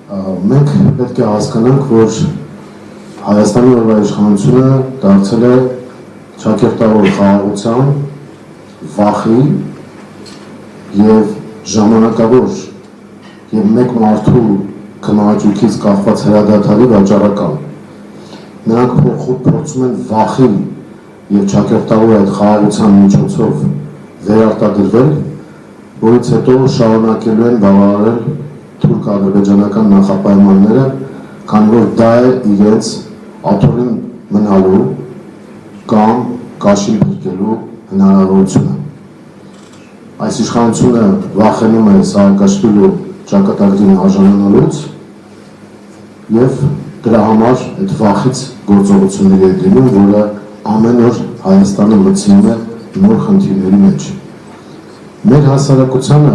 Մենք պետք է հասկանանք, որ Հայաստանի օրվա իշխանությունը դարձել է ճակերտավոր խաղաղության, վախի և ժամանակավոր և մեկ մարդու քննադատությունից կախված հրադադարի վաճառական։ Նրանք փորձում են վախի և ճակերտավոր այդ խաղաղության միջոցով վերարտադրվել, որից հետո շարունակելու են բավարարել թուրք-ադրբեջանական նախապայմանները, քանի որ դա է իրենց աթոռին մնալու կամ կաշին փրկելու հնարավորությունը։ Այս իշխանությունը վախենում է Սաակաշվիլու ճակատագրին արժանանալուց և դրա համար այդ վախից գործողությունների է դիմում, որը ամեն օր Հայաստանը մտցնում է նոր խնդիրների մեջ։ Մեր հասարակությանը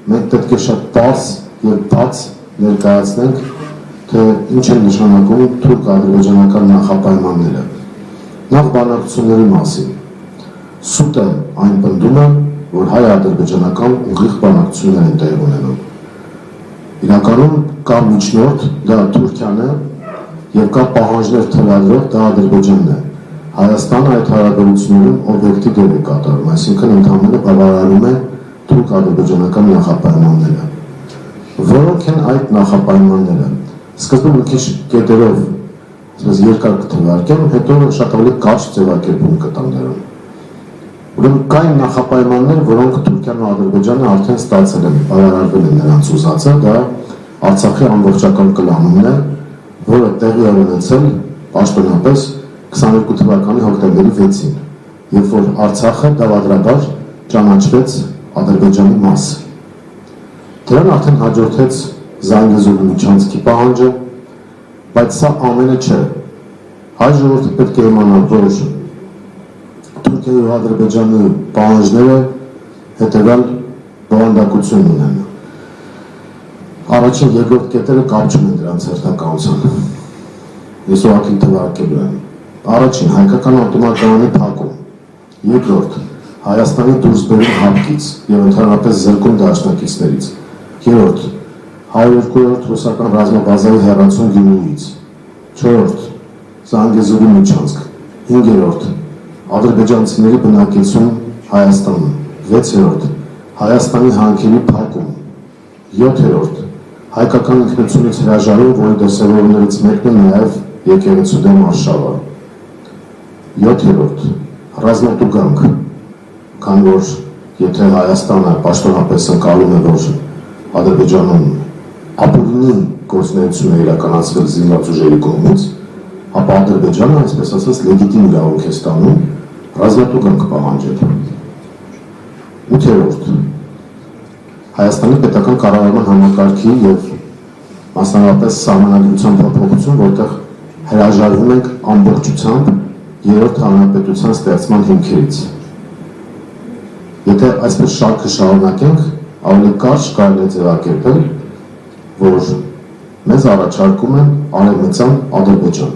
մենք պետք է շատ պարզ և բաց ներկայացնենք, թե ինչ են նշանակում թուրք-ադրբեջանական նախապայմանները։ Նախ բանակցությունների մասին։ Սուտ է այն պնդումը, որ հայ-ադրբեջանական ուղիղ բանակցություններ են տեղի ունենում։ Իրականում կա միջնորդ, դա Թուրքիան է, և կա պահանջներ թելադրող, դա Ադրբեջանն է։ Հայաստանը այդ հարաբերություններում օբյեկտիվ դեր է կատարում, այսինքն ընդհանրապես բավարարում է թուրք-ադրբեջանական նախապայմանները։ Որոնք են այդ նախապայմանները։ Սկզբում մի քիչ կետերով երկար կթվարկեմ, հետո շատ ավելի կարճ ձևակերպում կտամ նրան։ Ուրեմն կային նախապայմաններ, որոնք Թուրքիան ու Ադրբեջանը արդեն ստացել են, բավարարվել են նրանց ուզածը, դա Արցախի ամբողջական կլանումն է, որը տեղի է ունեցել պաշտոնապես 22 թվականի հոկտեմբերի 6-ին, երբ որ Արցախը դավադրաբար ճանաչվեց Ադրբեջանի մաս։ Դրան արդեն հաջորդեց Զանգեզուրի Միչանցքի պահանջը, բայց սա ամենը չէ։ Հայ ժողովուրդը պետք է իմանա, որ Թուրքիայի ու Ադրբեջանի պահանջները հետևյալ բովանդակություն ունեն։ Առաջին երկրորդ կետերը կապ չունեն դրանց հերթականության։ Ես ուղղակի թվարկելու եմ։ Առաջին հայկական ավտոմատականի փակում։ Երկրորդ Հայաստանի դուրս բերում հապկից և ընդհանրապես զրկում դաշնակիցներից։ Երրորդ 102-րդ ռուսական ռազմաբազայի հեռացում Գյումրիից։ Չորրորդ Զանգեզուրի Միչանցք։ Հինգերորդ ադրբեջանցիների բնակեցում Հայաստանում։ Վեցերորդ Հայաստանի հանքերի փակում։ Յոթերորդ հայկական ինքնությունից հրաժարում, որի դրսևորումներից մեկն է նաև եկեղեցու դեմ արշավը։ Յոթերորդ ռազմատուգանք, քանի որ եթե Հայաստանը պաշտոնապես ընկալում է, որ Ադրբեջանում ապօրինի գործունեություն է իրականացվել զինված ուժերի կողմից, ապա Ադրբեջանը, այսպես ասած, լեգիտիմ իրավունք է ստանում ռազմատուգանք պահանջել։ Ութերորդ Հայաստանի պետական կառավարման համակարգի և մասնավորապես սահմանադրության փոփոխություն, որտեղ հրաժարվում ենք ամբողջությամբ երրորդ հանրապետության ստեղծման հիմքերից։ Եթե այսպես շարքը շարունակենք, ավելի կարճ կարելի է ձևակերպել, որ մեզ առաջարկում են արևմտյան Ադրբեջան։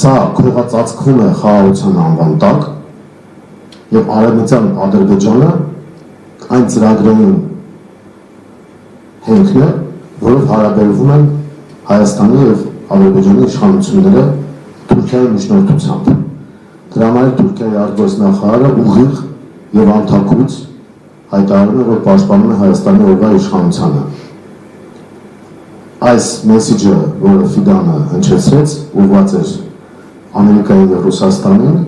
Սա քողածածկվում է խաղաղության անվան տակ, և արևմտյան Ադրբեջանը այն ծրագրային հենքն է, որով հարաբերվում են Հայաստանի և Ադրբեջանի իշխանությունները Թուրքիայի միջնորդությամբ։ Դրա համար Թուրքիայի արտգործնախարարը ուղիղ և անթաքույց հայտարարում է, որ պաշտպանում է Հայաստանի օրվա իշխանությանը։ Այս մեսիջը, որը Ֆիդանը հնչեցրեց, ուղղված էր Ամերիկային և Ռուսաստանին,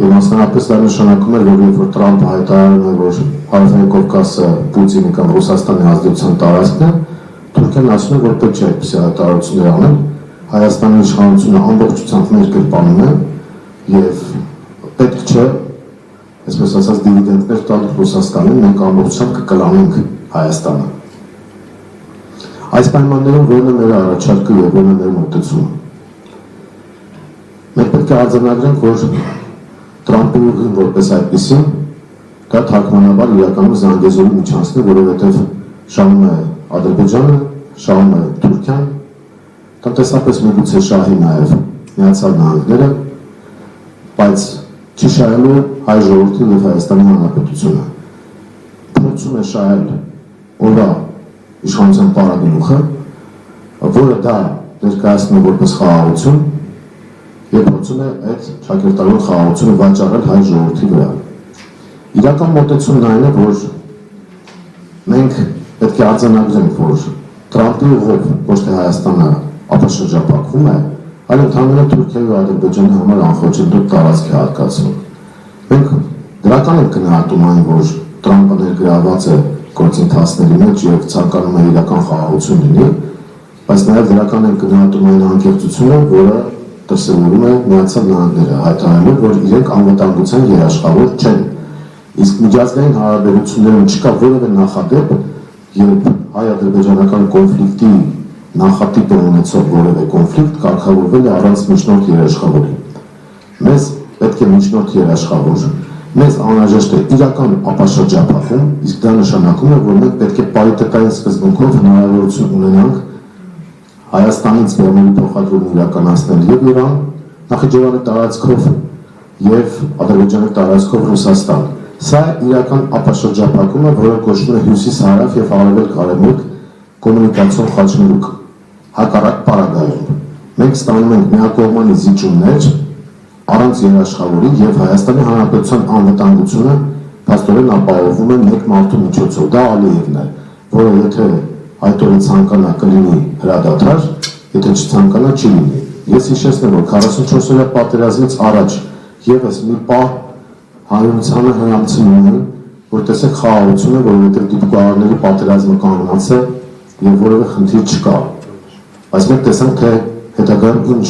և մասնավորապես դա նշանակում էր, որ երբ որ Տրամփը հայտարարում է, որ Հարավային Կովկասը Պուտինի կամ Ռուսաստանի ազդեցության տարածքն է, Թուրքիան ասում է, որ պետք չէ այդպիսի հայտարարություններ անել, Հայաստանի իշխանությունը ամբողջությամբ ներկրպանում է և պետք չէ, այսպես ասած, դիվիդենտներ տալ Ռուսաստանին, մենք ամբողջությամբ կկլանենք Հայաստանը։ Այս պայմաններում որն է մեր առաջարկը և որն է մեր մոտեցումը։ Մենք պետք է արձանագրենք, որ Տրամփի ուղին որպես այդպիսին, դա թարգմանաբար իրականում Զանգեզուրի Միչանցքն է, որովհետև շահում է Ադրբեջանը, շահում է Թուրքիան, տնտեսապես միգուցե շահի նաև Միացյալ Նահանգները, բայց չի շահելու հայ ժողովրդին և Հայաստանի Հանրապետությունը։ Փորձում է շահել օրվա իշխանության պարագլուխը, որը դա ներկայացնում է որպես խաղաղություն եւ փորձում է այդ ճակերտավոր խաղաղությունը վաճառել հայ ժողովրդի վրա։ Իրական մոտեցումն այն է, որ մենք պետք է արձանագրենք, որ Տրամպի ուղով ոչ թե Հայաստանը ապաշրջափակվում է, այլ ընդհանրապես Թուրքիայի ու Ադրբեջանի համար անխոչելի տարածք է հատկացնում։ Մենք դրական ենք գնահատում այն, որ Տրամպը ներգրավված է գործընթացների մեջ եւ ցանկանում է իրական խաղաղություն լինի, բայց նաեւ դրական ենք գնահատում այն անկեղծությունը, որը դրսևորում է Միացյալ Նահանգները, հայտարարելով, որ իրենք անվտանգության երաշխավոր չեն։ Իսկ միջազգային հարաբերություններում չկա որևէ նախադեպ, երբ հայ-ադրբեջանական կոնֆլիկտի նախատիպ ունեցող որևէ կոնֆլիկտ կարգավորվել է առանց միջնորդ երաշխավորի։ Մեզ պետք է միջնորդ երաշխավոր, մեզ անհրաժեշտ է իրական ապաշրջափակում, իսկ դա նշանակում է, որ մենք պետք է պարիտետային սկզբունքով հնարավորություն ունենանք Հայաստանից բեռների փոխադրումն իրականացնել եւ Իրան, Նախիջևանի տարածքով եւ Ադրբեջանի տարածքով Ռուսաստան։ Սա իրական ապաշրջափակում է, որը կոչվում է հյուսիս-հարավ եւ արևելք արևմուտք կոմունիկացիոն խաչմերուկ։ Հակառակ պարագայում մենք ստանում ենք միակողմանի զիջումներ առանց երաշխավորի եւ Հայաստանի Հանրապետության անվտանգությունը փաստորեն ապահովում է մեկ մարդու միջոցով։ Դա Ալիևն է, որը եթե այդ օրը ցանկանա կլինի հրադադար, եթե չցանկանա չի լինի։ Ես հիշեցնեմ, որ 44-օրյա պատերազմից առաջ եւս մի պահ հայրենիցանը հրամցնում են, որ տեսեք խաղաղություն է, որովհետև դիպուկահարների պատերազմը կանգնած է եւ որևէ խնդիր չկա։ Բայց մենք տեսանք, թե հետագայում ինչ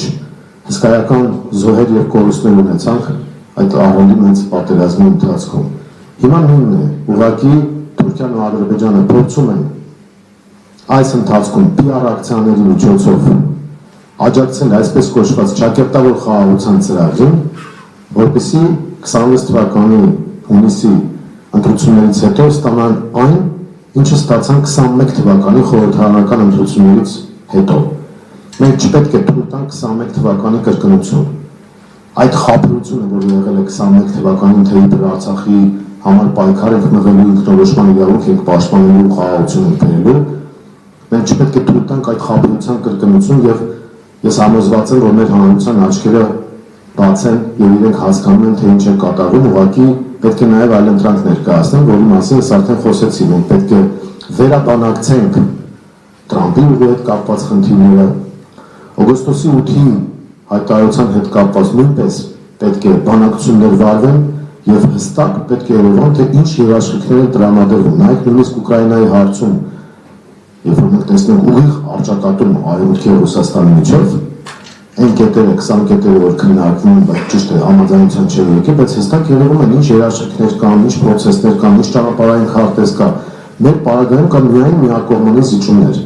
հսկայական զոհեր եւ կորուստներ ունեցանք այդ ահռելի մեծ պատերազմի ընթացքում։ Հիմա նույնն է, ուղղակի Թուրքիան ու Ադրբեջանը փորձում են այս ընթացքում PR ակցիաների միջոցով աջակցել այսպես կոչված ճակերտավոր խաղաղության ծրագրին, որպեսզի 26 թվականի հունիսի ընտրություններից հետո ստանան այն, ինչը ստացան 21 թվականի խորհրդարանական ընտրություններից հետո։ Մենք չպետք է թույլ տանք 21 թվականի կրկնություն։ Այդ խաբրությունը, որ եղել է 21 թվականին, թե իբր Արցախի համար պայքար ենք մղելու, ինքնորոշման իրավունք ենք պաշտպանելու, խաղաղություն ենք բերելու, մենք չպետք է թույլ տանք այդ խաբրության կրկնություն եւ ես համոզված եմ, որ մեր հանրության աչքերը բաց են եւ իրենք հասկանում են, թե ինչ է կատարվում, ուղղակի պետք է նաեւ այլընտրանք ներկայացնեն, որի մասին ես արդեն խոսեցի, մենք պետք է վերաբանակցենք Տրամպի հետ կապված խնդիրները, օգոստոսի 8-ի հայտարարության հետ կապված նույնպես պետք է բանակցություններ վարվեն եւ հստակ պետք է երևան, թե ինչ երաշխիքներ են տրամադրվում, նայեք նույնիսկ Ուկրաինայի հարցում, երբ որ մենք տեսնենք ուղիղ առճակատում Արևմուտքի եւ Ռուսաստանի միջև, այն կետերը, 20 կետերը, որ քննարկվում են, բայց ճիշտ է, համաձայնության չէ եկել, բայց հստակ երևում են ինչ երաշխիքներ կան, ինչ պրոցեսներ կան, ինչ ճանապարհային քարտեզ կա։ Մեր պարագայում կան միայն միակողմանի զիջումներ։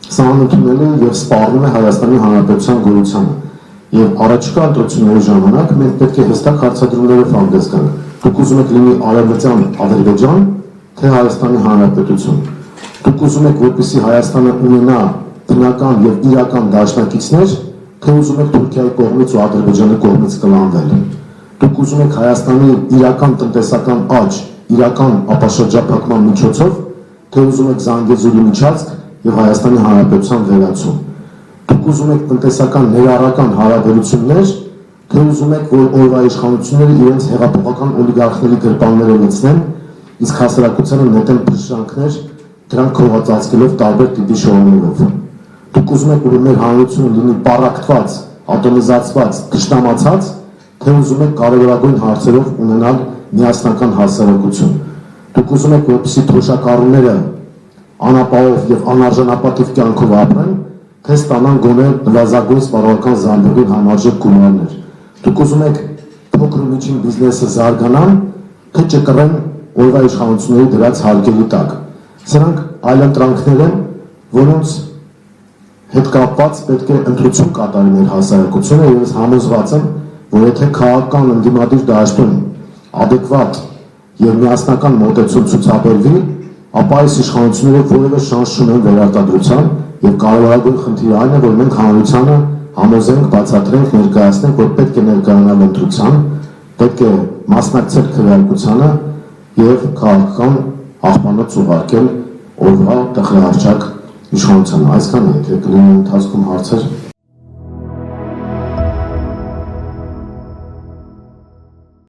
Սա անընդունելի է եւ սպառնում է Հայաստանի Հանրապետության գոյությանը։ Եվ առաջիկա ընտրությունների ժամանակ մենք պետք է հստակ հարցադրումներով հանդես գանք։ Դուք ուզում եք լինի արևմտյան Ադրբեջան, թե Հայաստանի Հանրապետություն։ Դուք ուզում եք, որպեսզի Հայաստանը ունենա բնական եւ իրական դաշնակիցներ, թե ուզում եք Թուրքիայի կողմից ու Ադրբեջանի կողմից կլանվել։ Դուք ուզում եք Հայաստանի իրական տնտեսական աճ, իրական ապաշրջափակման միջոցով, թե ուզում եք Զանգեզուրի միջանցք եւ Հայաստանի Հանրապետության վերացում։ Դուք ուզում եք տնտեսական ներառական հարաբերություններ, թե ուզում եք, որ օրվա իշխանությունները իրենց հեղափոխական օլիգարխների գրպանները լցնեն, իսկ հասարակությանը նետեն փշրանքներ, դրանք քողածածկելով տարբեր տիպի շոուներով։ Դուք ուզում եք, որ մեր հանրությունը լինի պառակտված, ատոմիզացված, թշնամացած, թե ուզում եք կարևորագույն հարցերով ունենալ միասնական հասարակություն։ Դուք ուզում եք, որպեսզի թոշակառուները անապահով եւ անարժանապատիվ կյանքով ապրեն, թե ստանան գոնե նվազագույն սպառողական զամբյուղին համարժեք գումարներ։ Դուք ուզում եք փոքր ու միջին բիզնեսը զարգանան, թե ճկռեն օրվա իշխանությունների դրած հարկերի տակ։ Սրանք այլընտրանքներ են, որոնց հետ կապված պետք է ընտրություն կատարի մեր հասարակությունը եւ ես համոզված եմ, որ եթե քաղաքական ընդդիմադիր դաշտում adekvat եւ միասնական մոտեցում ցուցաբերվի, ապա այս իշխանությունները որևէ շանս չունեն վերարտադրության եւ կարևորագույն խնդիրը այն է, որ մենք հանրությանը համոզենք, բացատրենք, ներկայացնենք, որ պետք է ներկայանալ ընտրության, պետք է մասնակցել քվեարկությանը եւ քաղաքական աղբանոց ուղարկել օրվա տխրահարճակ իշխանությանը, այսքան է, եթե կլինեն ընթացքում հարցեր